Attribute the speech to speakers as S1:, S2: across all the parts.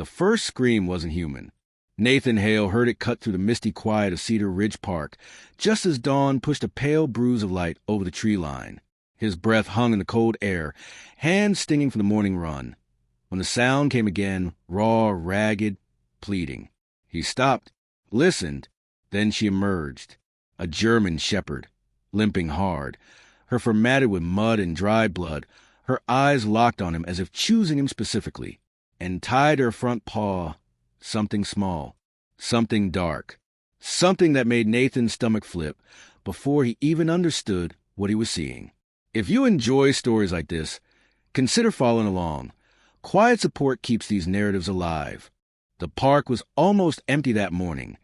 S1: The first scream wasn't human. Nathan Hale heard it cut through the misty quiet of Cedar Ridge Park, just as dawn pushed a pale bruise of light over the tree line. His breath hung in the cold air, hands stinging from the morning run. When the sound came again, raw, ragged, pleading. He stopped, listened, then she emerged. A German shepherd, limping hard, her fur matted with mud and dried blood, her eyes locked on him as if choosing him specifically, and tied to her front paw something small, something dark, something that made Nathan's stomach flip before he even understood what he was seeing. If you enjoy stories like this, consider following along. Quiet support keeps these narratives alive. The park was almost empty that morning,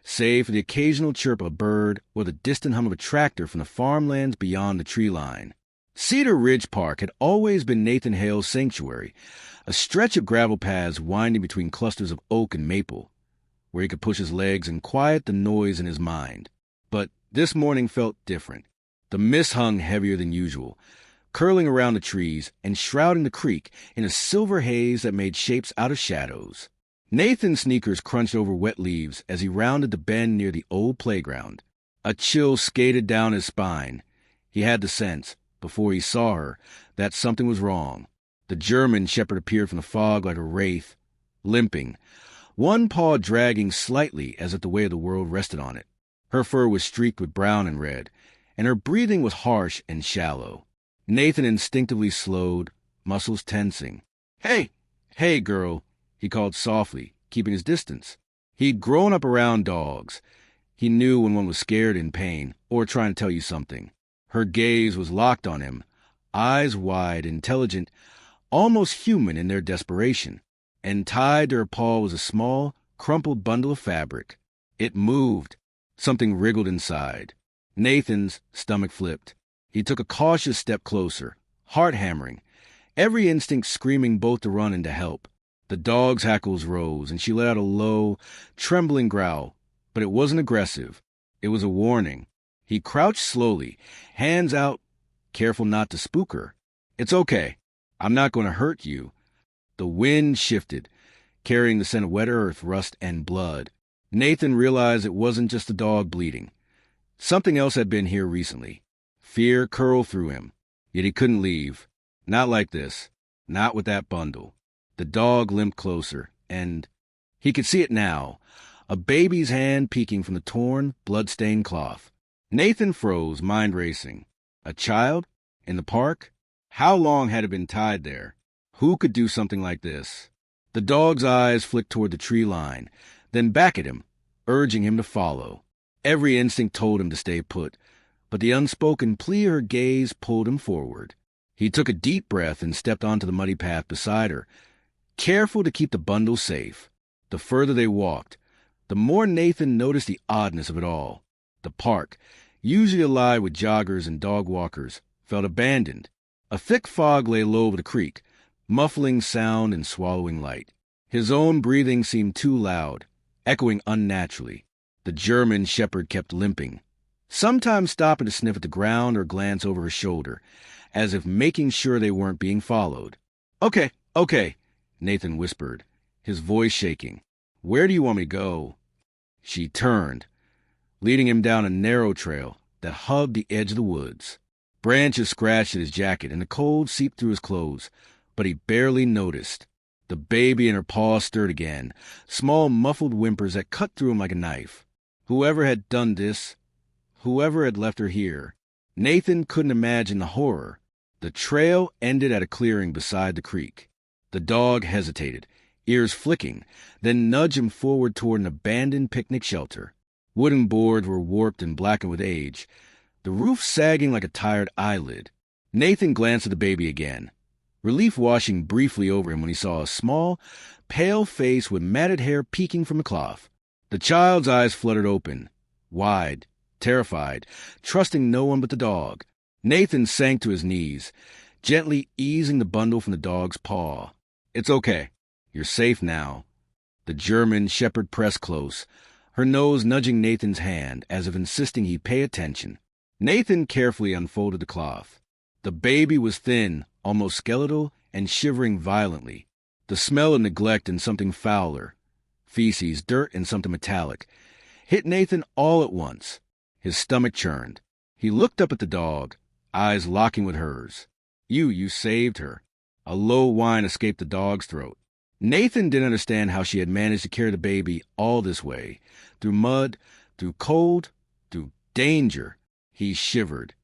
S1: save for the occasional chirp of a bird or the distant hum of a tractor from the farmlands beyond the tree line. Cedar Ridge Park had always been Nathan Hale's sanctuary, a stretch of gravel paths winding between clusters of oak and maple, where he could push his legs and quiet the noise in his mind. But this morning felt different. The mist hung heavier than usual, curling around the trees and shrouding the creek in a silver haze that made shapes out of shadows. Nathan's sneakers crunched over wet leaves as he rounded the bend near the old playground. A chill skated down his spine. He had the sense, before he saw her, that something was wrong. The German shepherd appeared from the fog like a wraith, limping, one paw dragging slightly as if the weight of the world rested on it. Her fur was streaked with brown and red, and her breathing was harsh and shallow. Nathan instinctively slowed, muscles tensing. "Hey! Hey, girl!" he called softly, keeping his distance. He'd grown up around dogs. He knew when one was scared, in pain, or trying to tell you something. Her gaze was locked on him, eyes wide, intelligent, almost human in their desperation, and tied to her paw was a small, crumpled bundle of fabric. It moved. Something wriggled inside. Nathan's stomach flipped. He took a cautious step closer, heart hammering, every instinct screaming both to run and to help. The dog's hackles rose, and she let out a low, trembling growl, but it wasn't aggressive. It was a warning. He crouched slowly, hands out, careful not to spook her. "It's okay. I'm not going to hurt you." The wind shifted, carrying the scent of wet earth, rust, and blood. Nathan realized it wasn't just the dog bleeding. Something else had been here recently. Fear curled through him, yet he couldn't leave. Not like this. Not with that bundle. The dog limped closer, and he could see it now, a baby's hand peeking from the torn, blood-stained cloth. Nathan froze, mind racing. A child? In the park? How long had it been tied there? Who could do something like this? The dog's eyes flicked toward the tree line, then back at him, urging him to follow. Every instinct told him to stay put, but the unspoken plea of her gaze pulled him forward. He took a deep breath and stepped onto the muddy path beside her, careful to keep the bundle safe. The further they walked, the more Nathan noticed the oddness of it all. The park, usually alive with joggers and dog walkers, felt abandoned. A thick fog lay low over the creek, muffling sound and swallowing light. His own breathing seemed too loud, echoing unnaturally. The German shepherd kept limping, sometimes stopping to sniff at the ground or glance over her shoulder, as if making sure they weren't being followed. Okay, Nathan whispered, his voice shaking. "Where do you want me to go?" She turned, leading him down a narrow trail that hugged the edge of the woods. Branches scratched at his jacket, and the cold seeped through his clothes, but he barely noticed. The baby in her paw stirred again, small muffled whimpers that cut through him like a knife. Whoever had done this, whoever had left her here, Nathan couldn't imagine the horror. The trail ended at a clearing beside the creek. The dog hesitated, ears flicking, then nudged him forward toward an abandoned picnic shelter. Wooden boards were warped and blackened with age, the roof sagging like a tired eyelid. Nathan glanced at the baby again, relief washing briefly over him when he saw a small, pale face with matted hair peeking from the cloth. The child's eyes fluttered open, wide, terrified, trusting no one but the dog. Nathan sank to his knees, gently easing the bundle from the dog's paw. "It's okay. You're safe now." The German shepherd pressed close, her nose nudging Nathan's hand as if insisting he pay attention. Nathan carefully unfolded the cloth. The baby was thin, almost skeletal, and shivering violently. The smell of neglect and something fouler, feces, dirt, and something metallic, hit Nathan all at once. His stomach churned. He looked up at the dog, eyes locking with hers. You saved her." A low whine escaped the dog's throat. Nathan didn't understand how she had managed to carry the baby all this way, through mud, through cold, through danger. He shivered,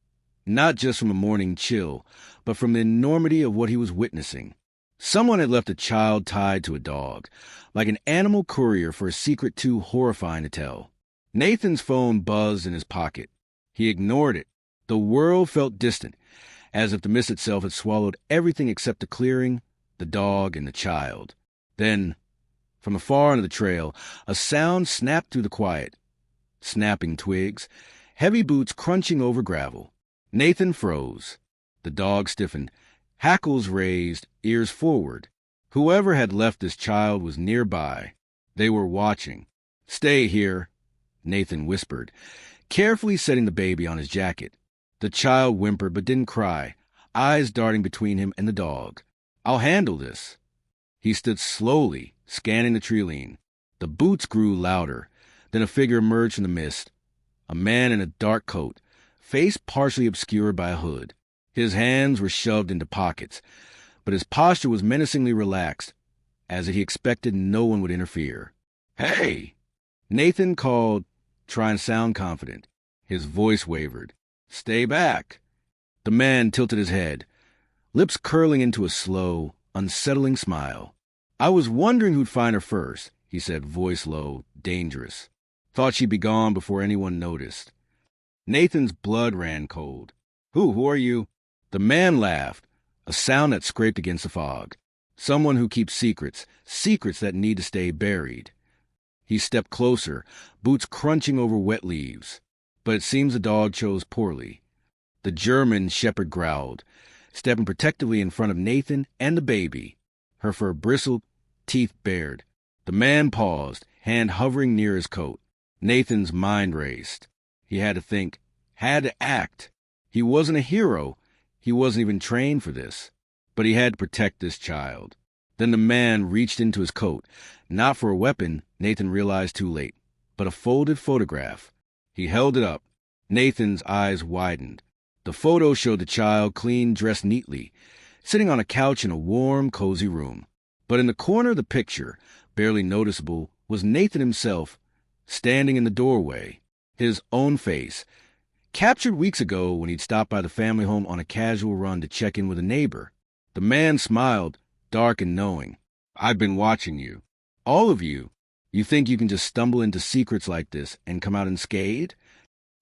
S1: not just from a morning chill, but from the enormity of what he was witnessing. Someone had left a child tied to a dog, like an animal courier for a secret too horrifying to tell. Nathan's phone buzzed in his pocket. He ignored it. The world felt distant, as if the mist itself had swallowed everything except the clearing, the dog, and the child. Then, from afar into the trail, a sound snapped through the quiet. Snapping twigs, heavy boots crunching over gravel. Nathan froze. The dog stiffened, hackles raised, ears forward. Whoever had left this child was nearby. They were watching. "Stay here," Nathan whispered, carefully setting the baby on his jacket. The child whimpered but didn't cry, eyes darting between him and the dog. "I'll handle this." He stood slowly, scanning the tree-line. The boots grew louder. Then a figure emerged from the mist. A man in a dark coat, face partially obscured by a hood. His hands were shoved into pockets, but his posture was menacingly relaxed, as if he expected no one would interfere. "Hey!" Nathan called, trying to sound confident. His voice wavered. "Stay back." The man tilted his head, lips curling into a slow, unsettling smile. "I was wondering who'd find her first," he said, voice low, dangerous. "Thought she'd be gone before anyone noticed." Nathan's blood ran cold. Who are you?" The man laughed, a sound that scraped against the fog. "Someone who keeps secrets, secrets that need to stay buried." He stepped closer, boots crunching over wet leaves. But it seems the dog chose poorly. The German shepherd growled, stepping protectively in front of Nathan and the baby. Her fur bristled, teeth bared. The man paused, hand hovering near his coat. Nathan's mind raced. He had to think, had to act. He wasn't a hero. He wasn't even trained for this. But he had to protect this child. Then the man reached into his coat, not for a weapon, Nathan realized too late, but a folded photograph. He held it up. Nathan's eyes widened. The photo showed the child clean, dressed neatly, sitting on a couch in a warm, cozy room. But in the corner of the picture, barely noticeable, was Nathan himself, standing in the doorway, his own face, captured weeks ago when he'd stopped by the family home on a casual run to check in with a neighbor. The man smiled, dark and knowing. "I've been watching you. All of you. You think you can just stumble into secrets like this and come out unscathed?"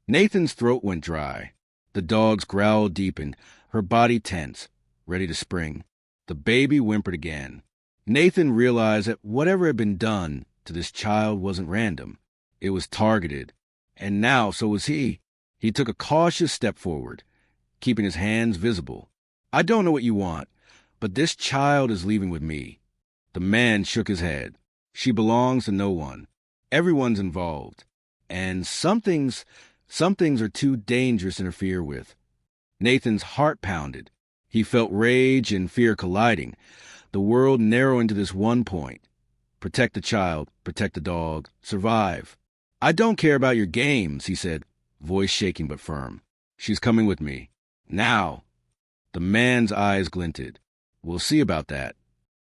S1: Nathan's throat went dry. The dog's growl deepened, her body tense, ready to spring. The baby whimpered again. Nathan realized that whatever had been done to this child wasn't random. It was targeted. And now so was he. He took a cautious step forward, keeping his hands visible. "I don't know what you want, but this child is leaving with me." The man shook his head. "She belongs to no one. Everyone's involved. And some things are too dangerous to interfere with." Nathan's heart pounded. He felt rage and fear colliding, the world narrowing to this one point. Protect the child, protect the dog, survive. "I don't care about your games," he said, voice shaking but firm. "She's coming with me. Now." The man's eyes glinted. "We'll see about that."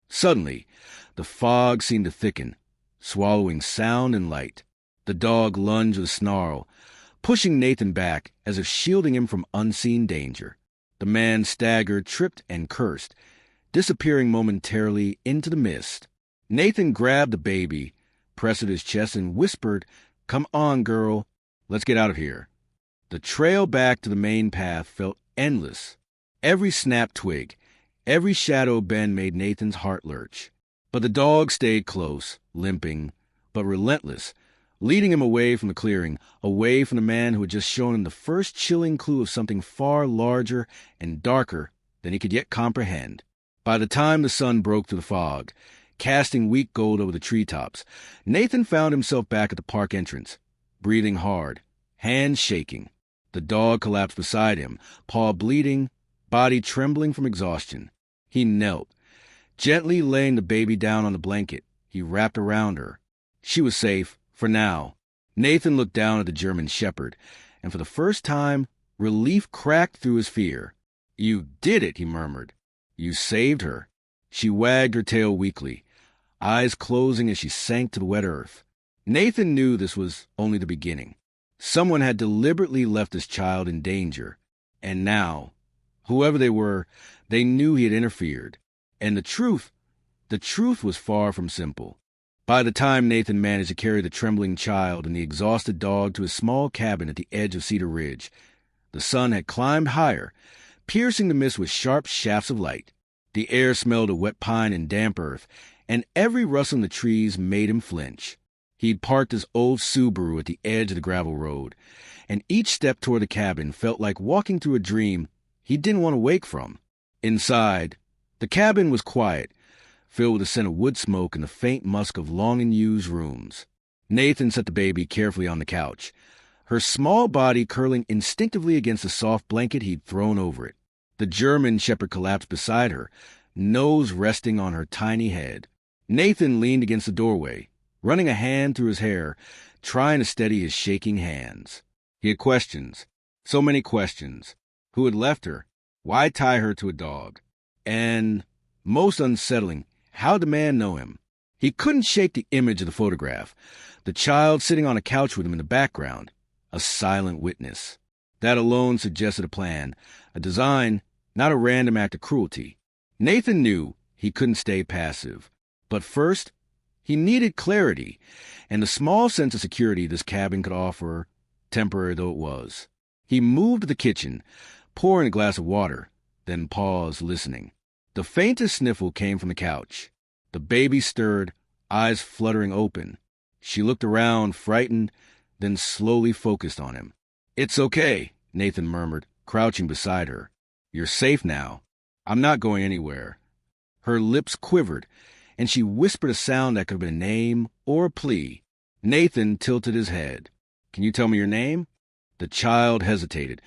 S1: Suddenly, the fog seemed to thicken, swallowing sound and light. The dog lunged with a snarl, pushing Nathan back as if shielding him from unseen danger. The man staggered, tripped, and cursed, disappearing momentarily into the mist. Nathan grabbed the baby, pressed at his chest, and whispered, "Come on, girl. Let's get out of here." The trail back to the main path felt endless. Every snapped twig, every shadow bend made Nathan's heart lurch. But the dog stayed close, limping, but relentless, leading him away from the clearing, away from the man who had just shown him the first chilling clue of something far larger and darker than he could yet comprehend. By the time the sun broke through the fog, casting weak gold over the treetops, Nathan found himself back at the park entrance, breathing hard, hands shaking. The dog collapsed beside him, paw bleeding, body trembling from exhaustion. He knelt, Gently laying the baby down on the blanket, he wrapped around her. She was safe, for now. Nathan looked down at the German shepherd, and for the first time, relief cracked through his fear. "You did it," he murmured. "You saved her." She wagged her tail weakly, eyes closing as she sank to the wet earth. Nathan knew this was only the beginning. Someone had deliberately left this child in danger, and now, whoever they were, they knew he had interfered. And the truth was far from simple. By the time Nathan managed to carry the trembling child and the exhausted dog to his small cabin at the edge of Cedar Ridge, the sun had climbed higher, piercing the mist with sharp shafts of light. The air smelled of wet pine and damp earth, and every rustle in the trees made him flinch. He'd parked his old Subaru at the edge of the gravel road, and each step toward the cabin felt like walking through a dream he didn't want to wake from. Inside, the cabin was quiet, filled with the scent of wood smoke and the faint musk of long-unused rooms. Nathan set the baby carefully on the couch, her small body curling instinctively against the soft blanket he'd thrown over it. The German shepherd collapsed beside her, nose resting on her tiny head. Nathan leaned against the doorway, running a hand through his hair, trying to steady his shaking hands. He had questions, so many questions. Who had left her? Why tie her to a dog? And, most unsettling, how did the man know him? He couldn't shake the image of the photograph, the child sitting on a couch with him in the background, a silent witness. That alone suggested a plan, a design, not a random act of cruelty. Nathan knew he couldn't stay passive. But first, he needed clarity, and the small sense of security this cabin could offer, temporary though it was. He moved to the kitchen, pouring a glass of water, then paused, listening. The faintest sniffle came from the couch. The baby stirred, eyes fluttering open. She looked around, frightened, then slowly focused on him. "It's okay," Nathan murmured, crouching beside her. "You're safe now. I'm not going anywhere." Her lips quivered, and she whispered a sound that could have been a name or a plea. Nathan tilted his head. "Can you tell me your name?" The child hesitated,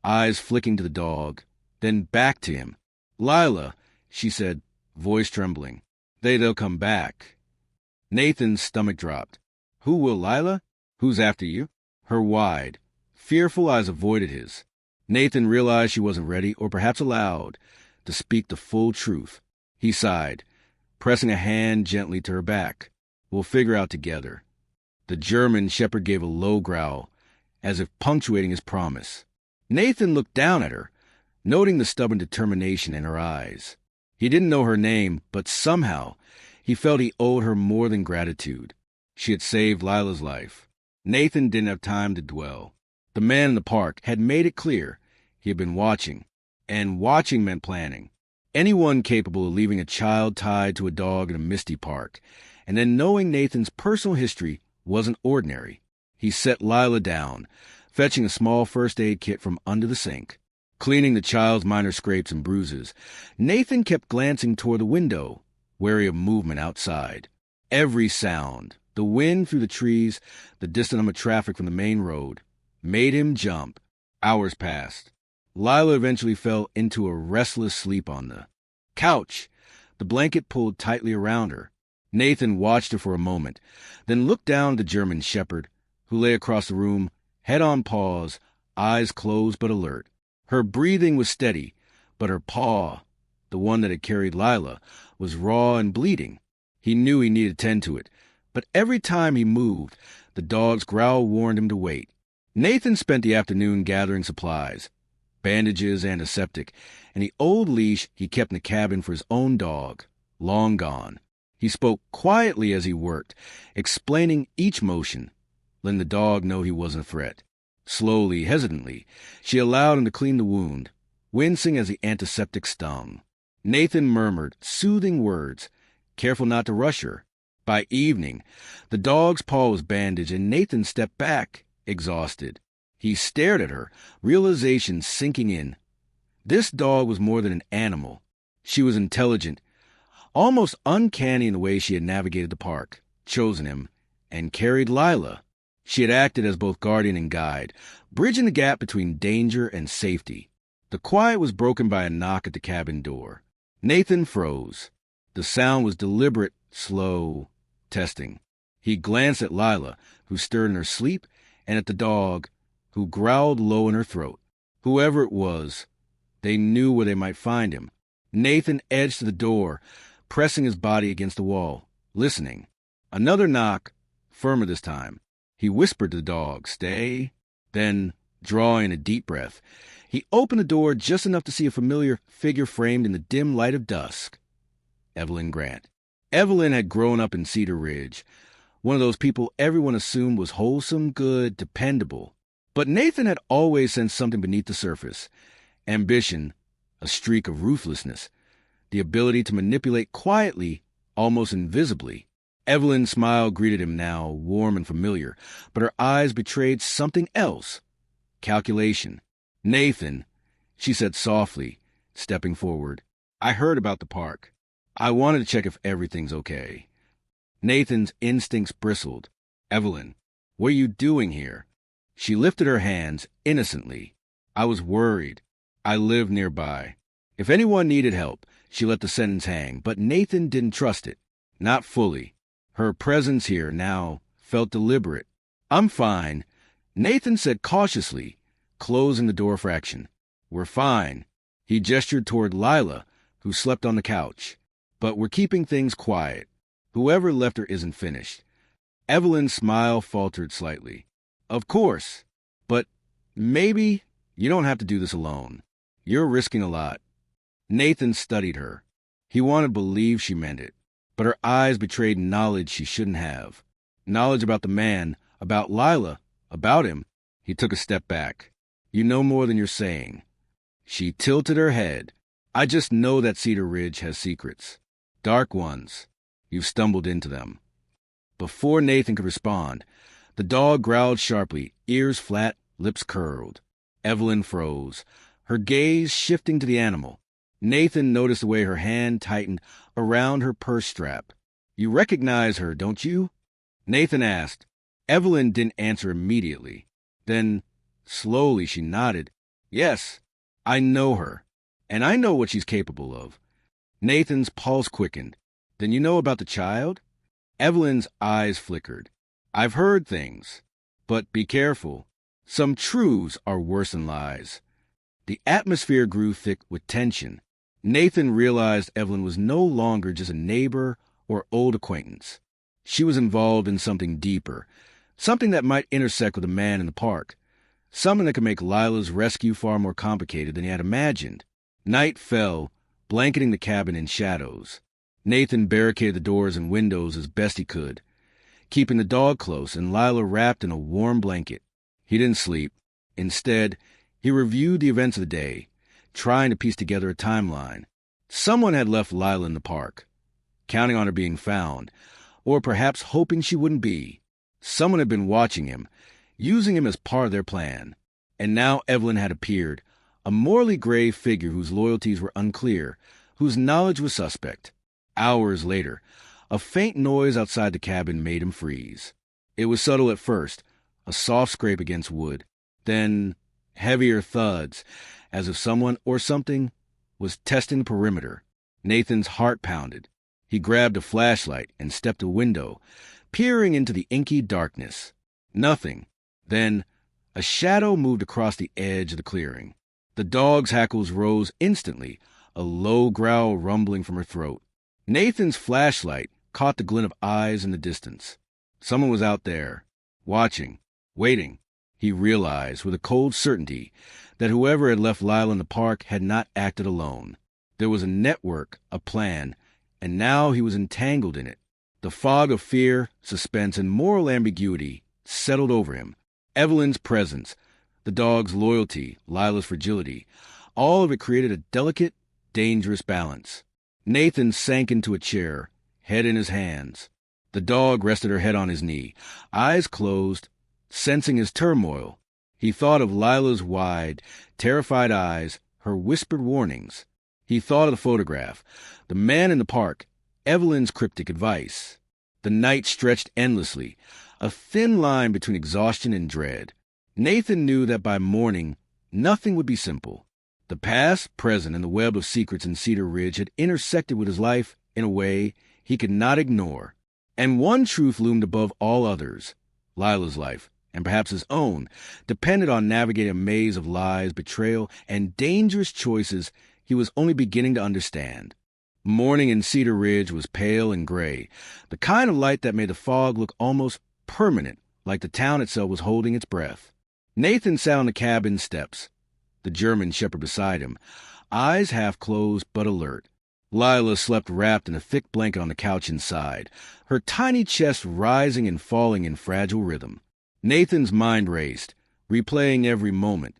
S1: eyes flicking to the dog, then back to him. "Lila," she said, voice trembling. They'll come back." Nathan's stomach dropped. "Who will, Lila? Who's after you?" Her wide, fearful eyes avoided his. Nathan realized she wasn't ready, or perhaps allowed, to speak the full truth. He sighed, pressing a hand gently to her back. "We'll figure out together." The German shepherd gave a low growl, as if punctuating his promise. Nathan looked down at her, noting the stubborn determination in her eyes. He didn't know her name, but somehow he felt he owed her more than gratitude. She had saved Lila's life. Nathan didn't have time to dwell. The man in the park had made it clear he had been watching, and watching meant planning. Anyone capable of leaving a child tied to a dog in a misty park, and then knowing Nathan's personal history wasn't ordinary. He set Lila down, fetching a small first aid kit from under the sink. Cleaning the child's minor scrapes and bruises, Nathan kept glancing toward the window, wary of movement outside. Every sound, the wind through the trees, the distant hum of traffic from the main road, made him jump. Hours passed. Lila eventually fell into a restless sleep on the couch, the blanket pulled tightly around her. Nathan watched her for a moment, then looked down at the German shepherd, who lay across the room, head on paws, eyes closed but alert. Her breathing was steady, but her paw, the one that had carried Lila, was raw and bleeding. He knew he needed to tend to it, but every time he moved, the dog's growl warned him to wait. Nathan spent the afternoon gathering supplies, bandages, antiseptic, and the old leash he kept in the cabin for his own dog, long gone. He spoke quietly as he worked, explaining each motion, letting the dog know he wasn't a threat. Slowly, hesitantly, she allowed him to clean the wound, wincing as the antiseptic stung. Nathan murmured soothing words, careful not to rush her. By evening, the dog's paw was bandaged, and Nathan stepped back, exhausted. He stared at her, realization sinking in. This dog was more than an animal. She was intelligent, almost uncanny in the way she had navigated the park, chosen him, and carried Lila. She had acted as both guardian and guide, bridging the gap between danger and safety. The quiet was broken by a knock at the cabin door. Nathan froze. The sound was deliberate, slow testing. He glanced at Lila, who stirred in her sleep, and at the dog, who growled low in her throat. Whoever it was, they knew where they might find him. Nathan edged to the door, pressing his body against the wall, listening. Another knock, firmer this time. He whispered to the dog, "Stay." Then, drawing a deep breath, he opened the door just enough to see a familiar figure framed in the dim light of dusk. Evelyn Grant. Evelyn had grown up in Cedar Ridge, one of those people everyone assumed was wholesome, good, dependable. But Nathan had always sensed something beneath the surface. Ambition, a streak of ruthlessness, the ability to manipulate quietly, almost invisibly. Evelyn's smile greeted him now, warm and familiar, but her eyes betrayed something else. Calculation. "Nathan," she said softly, stepping forward. "I heard about the park. I wanted to check if everything's okay." Nathan's instincts bristled. "Evelyn, what are you doing here?" She lifted her hands innocently. "I was worried. I live nearby." If anyone needed help, she let the sentence hang, but Nathan didn't trust it. Not fully. Her presence here now felt deliberate. "I'm fine," Nathan said cautiously, closing the door for action. "We're fine." He gestured toward Lila, who slept on the couch. "But we're keeping things quiet. Whoever left her isn't finished." Evelyn's smile faltered slightly. "Of course. But maybe you don't have to do this alone. You're risking a lot." Nathan studied her. He wanted to believe she meant it, but her eyes betrayed knowledge she shouldn't have. Knowledge about the man, about Lila, about him. He took a step back. "You know more than you're saying." She tilted her head. "I just know that Cedar Ridge has secrets. Dark ones. You've stumbled into them." Before Nathan could respond, the dog growled sharply, ears flat, lips curled. Evelyn froze, her gaze shifting to the animal. Nathan noticed the way her hand tightened around her purse strap. "You recognize her, don't you?" Nathan asked. Evelyn didn't answer immediately. Then, slowly, she nodded. "Yes, I know her, and I know what she's capable of." Nathan's pulse quickened. "Then you know about the child?" Evelyn's eyes flickered. "I've heard things, but be careful. Some truths are worse than lies." The atmosphere grew thick with tension. Nathan realized Evelyn was no longer just a neighbor or old acquaintance. She was involved in something deeper, something that might intersect with the man in the park, something that could make Lila's rescue far more complicated than he had imagined. Night fell, blanketing the cabin in shadows. Nathan barricaded the doors and windows as best he could, keeping the dog close and Lila wrapped in a warm blanket. He didn't sleep. Instead, he reviewed the events of the day, trying to piece together a timeline. Someone had left Lila in the park, counting on her being found, or perhaps hoping she wouldn't be. Someone had been watching him, using him as part of their plan. And now Evelyn had appeared, a morally gray figure whose loyalties were unclear, whose knowledge was suspect. Hours later, a faint noise outside the cabin made him freeze. It was subtle at first, a soft scrape against wood, then heavier thuds, as if someone or something was testing the perimeter. Nathan's heart pounded. He grabbed a flashlight and stepped to a window, peering into the inky darkness. Nothing. Then a shadow moved across the edge of the clearing. The dog's hackles rose instantly, a low growl rumbling from her throat. Nathan's flashlight caught the glint of eyes in the distance. Someone was out there, watching, waiting. He realized with a cold certainty that whoever had left Lila in the park had not acted alone. There was a network, a plan, and now he was entangled in it. The fog of fear, suspense, and moral ambiguity settled over him. Evelyn's presence, the dog's loyalty, Lila's fragility, all of it created a delicate, dangerous balance. Nathan sank into a chair, head in his hands. The dog rested her head on his knee, eyes closed, sensing his turmoil. He thought of Lila's wide, terrified eyes, her whispered warnings. He thought of the photograph, the man in the park, Evelyn's cryptic advice. The night stretched endlessly, a thin line between exhaustion and dread. Nathan knew that by morning, nothing would be simple. The past, present, and the web of secrets in Cedar Ridge had intersected with his life in a way he could not ignore. And one truth loomed above all others. Lila's life, and perhaps his own, depended on navigating a maze of lies, betrayal, and dangerous choices he was only beginning to understand. Morning in Cedar Ridge was pale and gray, the kind of light that made the fog look almost permanent, like the town itself was holding its breath. Nathan sat on the cabin steps, the German shepherd beside him, eyes half closed but alert. Lila slept wrapped in a thick blanket on the couch inside, her tiny chest rising and falling in fragile rhythm. Nathan's mind raced, replaying every moment.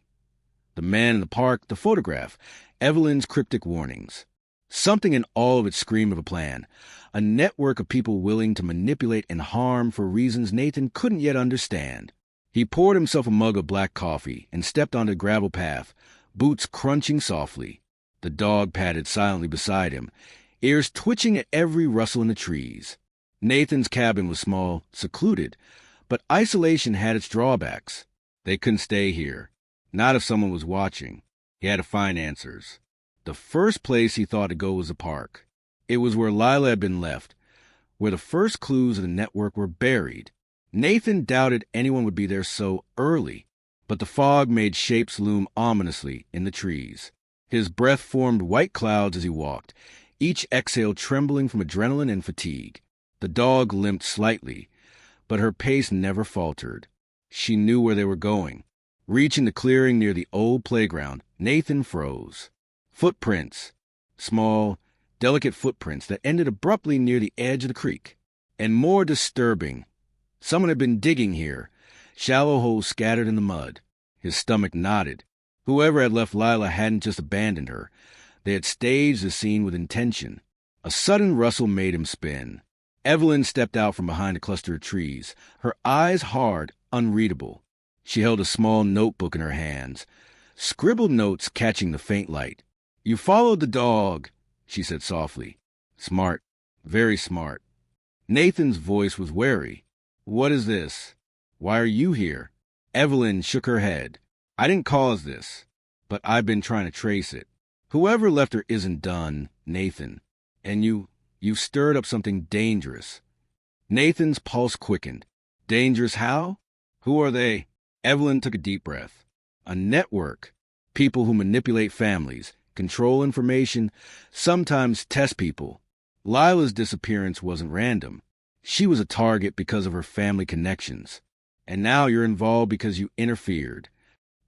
S1: The man in the park, the photograph, Evelyn's cryptic warnings. Something in all of it screamed of a plan, a network of people willing to manipulate and harm for reasons Nathan couldn't yet understand. He poured himself a mug of black coffee and stepped onto the gravel path, boots crunching softly. The dog padded silently beside him, ears twitching at every rustle in the trees. Nathan's cabin was small, secluded, but isolation had its drawbacks. They couldn't stay here, not if someone was watching. He had to find answers. The first place he thought to go was the park. It was where Lila had been left, where the first clues of the network were buried. Nathan doubted anyone would be there so early, but the fog made shapes loom ominously in the trees. His breath formed white clouds as he walked, each exhale trembling from adrenaline and fatigue. The dog limped slightly, but her pace never faltered. She knew where they were going. Reaching the clearing near the old playground, Nathan froze. Footprints, small, delicate footprints that ended abruptly near the edge of the creek. And more disturbing, someone had been digging here, shallow holes scattered in the mud. His stomach knotted. Whoever had left Lila hadn't just abandoned her. They had staged the scene with intention. A sudden rustle made him spin. Evelyn stepped out from behind a cluster of trees, her eyes hard, unreadable. She held a small notebook in her hands, scribbled notes catching the faint light. "You followed the dog," she said softly. "Smart, very smart." Nathan's voice was wary. "What is this? Why are you here?" Evelyn shook her head. "I didn't cause this, but I've been trying to trace it. Whoever left her isn't done, Nathan. And you've stirred up something dangerous." Nathan's pulse quickened. "Dangerous how? Who are they?" Evelyn took a deep breath. "A network. People who manipulate families, control information, sometimes test people. Lila's disappearance wasn't random. She was a target because of her family connections. And now you're involved because you interfered."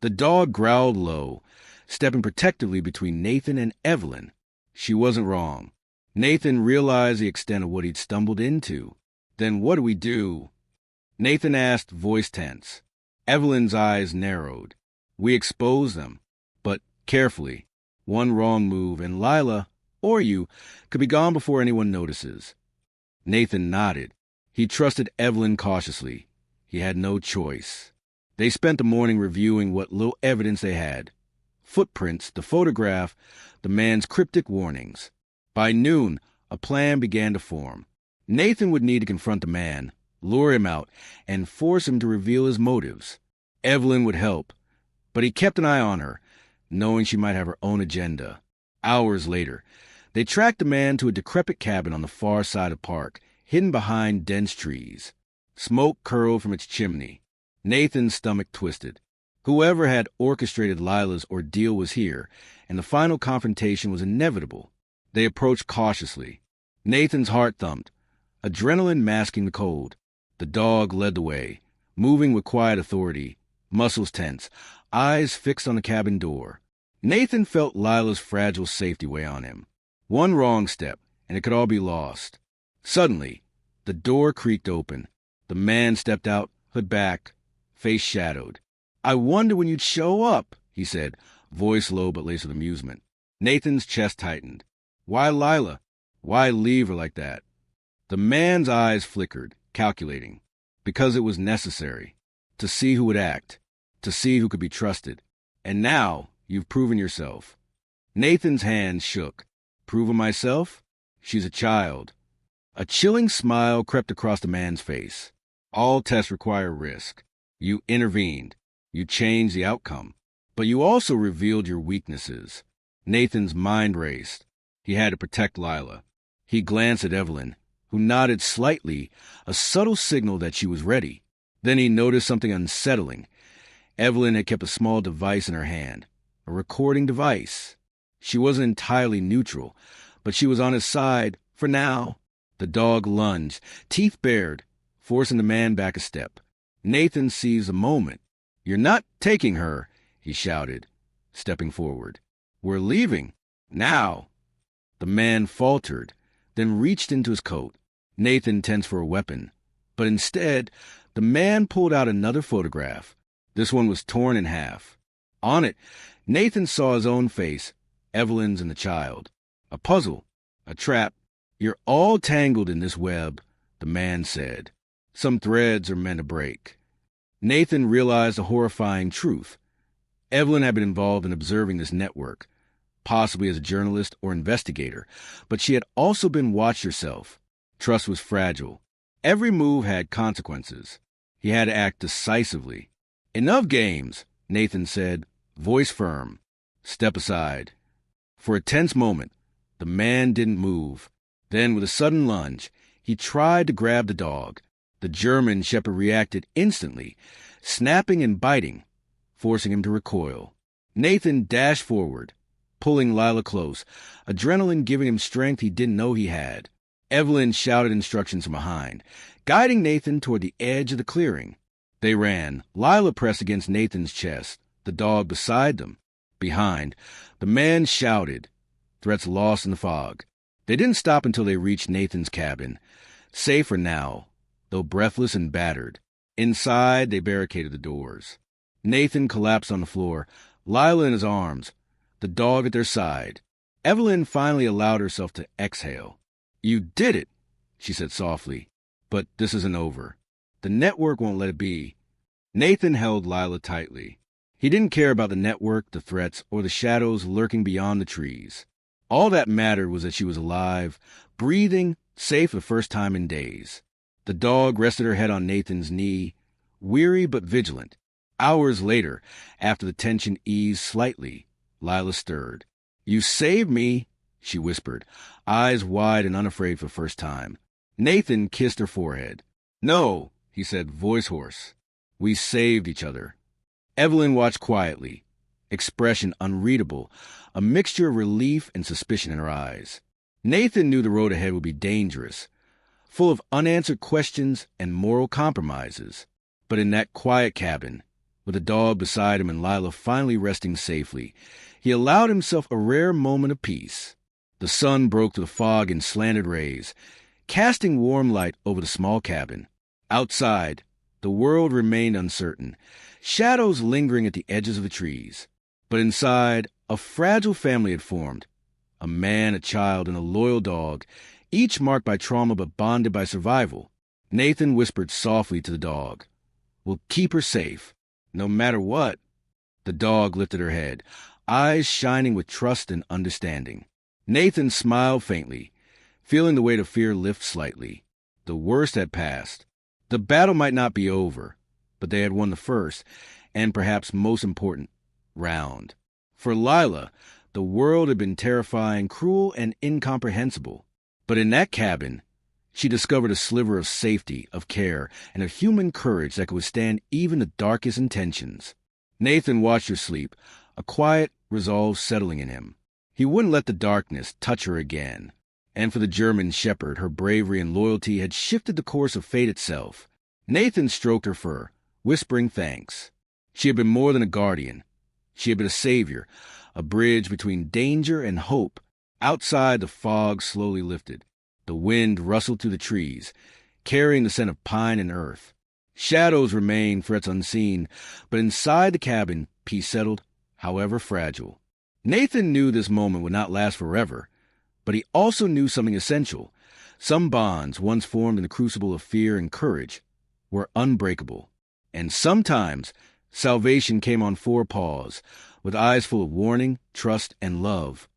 S1: The dog growled low, stepping protectively between Nathan and Evelyn. She wasn't wrong. Nathan realized the extent of what he'd stumbled into. "Then what do we do?" Nathan asked, voice tense. Evelyn's eyes narrowed. "We expose them, but carefully. One wrong move, and Lila, or you, could be gone before anyone notices." Nathan nodded. He trusted Evelyn cautiously. He had no choice. They spent the morning reviewing what little evidence they had. Footprints, the photograph, the man's cryptic warnings. By noon, a plan began to form. Nathan would need to confront the man, lure him out, and force him to reveal his motives. Evelyn would help, but he kept an eye on her, knowing she might have her own agenda. Hours later, they tracked the man to a decrepit cabin on the far side of the park, hidden behind dense trees. Smoke curled from its chimney. Nathan's stomach twisted. Whoever had orchestrated Lila's ordeal was here, and the final confrontation was inevitable. They approached cautiously. Nathan's heart thumped, adrenaline masking the cold. The dog led the way, moving with quiet authority, muscles tense, eyes fixed on the cabin door. Nathan felt Lila's fragile safety weigh on him. One wrong step, and it could all be lost. Suddenly, the door creaked open. The man stepped out, hood back, face shadowed. "I wonder when you'd show up," he said, voice low but laced with amusement. Nathan's chest tightened. Why Lila? Why leave her like that? The man's eyes flickered, calculating. Because it was necessary. To see who would act. To see who could be trusted. And now, you've proven yourself. Nathan's hands shook. Proven myself? She's a child. A chilling smile crept across the man's face. All tests require risk. You intervened. You changed the outcome. But you also revealed your weaknesses. Nathan's mind raced. He had to protect Lila. He glanced at Evelyn, who nodded slightly, a subtle signal that she was ready. Then he noticed something unsettling. Evelyn had kept a small device in her hand, a recording device. She wasn't entirely neutral, but she was on his side for now. The dog lunged, teeth bared, forcing the man back a step. Nathan seized the moment. "You're not taking her," he shouted, stepping forward. "We're leaving. Now." The man faltered, then reached into his coat. Nathan tensed for a weapon, but instead, the man pulled out another photograph. This one was torn in half. On it, Nathan saw his own face, Evelyn's and the child. "A puzzle, a trap. You're all tangled in this web," the man said. "Some threads are meant to break." Nathan realized a horrifying truth. Evelyn had been involved in observing this network, possibly as a journalist or investigator, but she had also been watched herself. Trust was fragile. Every move had consequences. He had to act decisively. "Enough games," Nathan said, voice firm. "Step aside." For a tense moment, the man didn't move. Then, with a sudden lunge, he tried to grab the dog. The German shepherd reacted instantly, snapping and biting, forcing him to recoil. Nathan dashed forward, pulling Lila close, adrenaline giving him strength he didn't know he had. Evelyn shouted instructions from behind, guiding Nathan toward the edge of the clearing. They ran, Lila pressed against Nathan's chest, the dog beside them. Behind, the man shouted, threats lost in the fog. They didn't stop until they reached Nathan's cabin, safer now, though breathless and battered. Inside, they barricaded the doors. Nathan collapsed on the floor, Lila in his arms, the dog at their side. Evelyn finally allowed herself to exhale. "You did it," she said softly. "But this isn't over. The network won't let it be." Nathan held Lila tightly. He didn't care about the network, the threats, or the shadows lurking beyond the trees. All that mattered was that she was alive, breathing, safe for the first time in days. The dog rested her head on Nathan's knee, weary but vigilant. Hours later, after the tension eased slightly, Lila stirred. "You saved me," she whispered, eyes wide and unafraid for the first time. Nathan kissed her forehead. "No," he said, voice hoarse. "We saved each other." Evelyn watched quietly, expression unreadable, a mixture of relief and suspicion in her eyes. Nathan knew the road ahead would be dangerous, full of unanswered questions and moral compromises. But in that quiet cabin, with the dog beside him and Lila finally resting safely, he allowed himself a rare moment of peace. The sun broke through the fog in slanted rays, casting warm light over the small cabin. Outside, the world remained uncertain, shadows lingering at the edges of the trees. But inside, a fragile family had formed. A man, a child, and a loyal dog, each marked by trauma but bonded by survival. Nathan whispered softly to the dog, "We'll keep her safe, no matter what." The dog lifted her head, eyes shining with trust and understanding. Nathan smiled faintly, feeling the weight of fear lift slightly. The worst had passed. The battle might not be over, but they had won the first, and perhaps most important, round. For Lila, the world had been terrifying, cruel, and incomprehensible. But in that cabin, she discovered a sliver of safety, of care, and of human courage that could withstand even the darkest intentions. Nathan watched her sleep, a quiet resolve settling in him. He wouldn't let the darkness touch her again. And for the German shepherd, her bravery and loyalty had shifted the course of fate itself. Nathan stroked her fur, whispering thanks. She had been more than a guardian. She had been a savior, a bridge between danger and hope. Outside, the fog slowly lifted. The wind rustled through the trees, carrying the scent of pine and earth. Shadows remained, threats unseen, but inside the cabin, peace settled, however fragile. Nathan knew this moment would not last forever, but he also knew something essential. Some bonds, once formed in the crucible of fear and courage, were unbreakable. And sometimes, salvation came on four paws, with eyes full of warning, trust, and love.